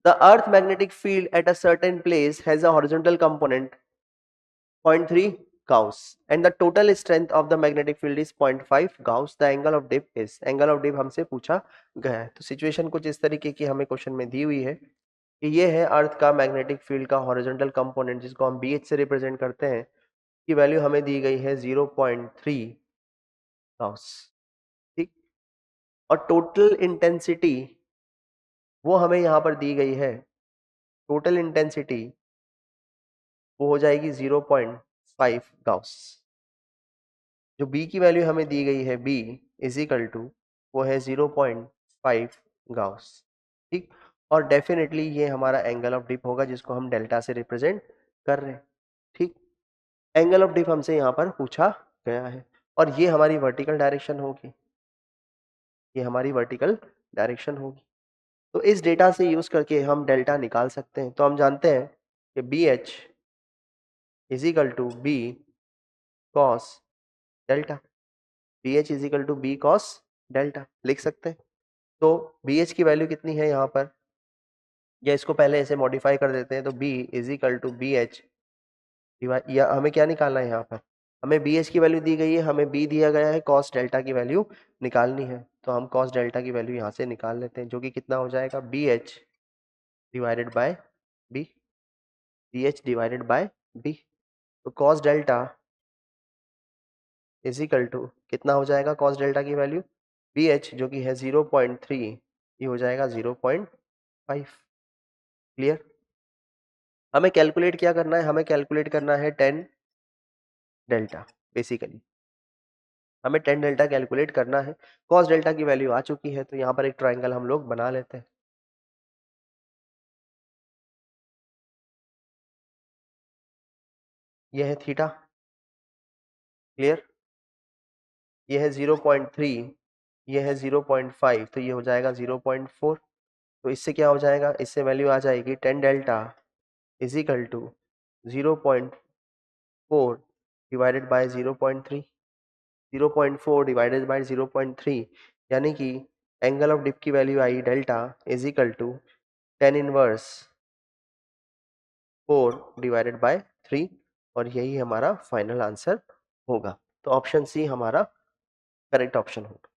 The earth magnetic field at a certain place has a horizontal component 0.3 Gauss and the total strength of the magnetic field is 0.5 Gauss. The angle of dip is, angle of dip हमसे पूछा गया है। तो situation कुछ इस तरीके की हमें क्वेश्चन में दी हुई है कि ये है अर्थ का मैग्नेटिक फील्ड का हॉरिजॉन्टल कंपोनेंट जिसको हम BH से रिप्रेजेंट करते हैं, की वैल्यू हमें दी गई है 0.3 Gauss, ठीक। और टोटल इंटेंसिटी वो हमें यहाँ पर दी गई है, टोटल इंटेंसिटी वो हो जाएगी 0.5 Gauss। जो B की वैल्यू हमें दी गई है B इज इक्वल टू वो है 0.5 Gauss, ठीक। और डेफिनेटली ये हमारा एंगल ऑफ डिप होगा जिसको हम डेल्टा से रिप्रेजेंट कर रहे हैं, ठीक। एंगल ऑफ डिप हमसे यहाँ पर पूछा गया है और ये हमारी वर्टिकल डायरेक्शन होगी, ये हमारी वर्टिकल डायरेक्शन होगी। तो इस डेटा से यूज करके हम डेल्टा निकाल सकते हैं। तो हम जानते हैं कि B H is equal to B cos delta, B H is equal to B cos delta लिख सकते हैं। तो बी एच की वैल्यू कितनी है यहाँ पर, या इसको पहले ऐसे मॉडिफाई कर देते हैं। तो B is equal to B H, या हमें क्या निकालना है यहाँ पर, हमें बी एच की वैल्यू दी गई है, हमें बी दिया गया है, कॉस डेल्टा की वैल्यू निकालनी है। तो हम कॉस डेल्टा की वैल्यू यहाँ से निकाल लेते हैं जो कि कितना हो जाएगा, B H divided by B, B H divided by B. तो cos delta is equal to कितना हो जाएगा, कॉस डेल्टा की वैल्यू बी एच जो कि है 0.3, ये हो जाएगा 0.5। क्लियर। हमें कैलकुलेट क्या करना है, हमें कैलकुलेट करना है 10 डेल्टा। बेसिकली हमें 10 डेल्टा कैलकुलेट करना है। कॉस डेल्टा की वैल्यू आ चुकी है तो यहाँ पर एक ट्राइंगल हम लोग बना लेते हैं। यह है थीटा, क्लियर। यह है 0.3, यह है 0.5, तो ये हो जाएगा 0.4। तो इससे क्या हो जाएगा, इससे वैल्यू आ जाएगी 10 delta is equal to 0.4 divided by 0.3, 0.4 divided by 0.3, यानी कि एंगल ऑफ डिप की वैल्यू आई delta is equal to 10 inverse 4 divided by 3, और यही हमारा फाइनल आंसर होगा। तो ऑप्शन सी हमारा करेक्ट ऑप्शन होगा।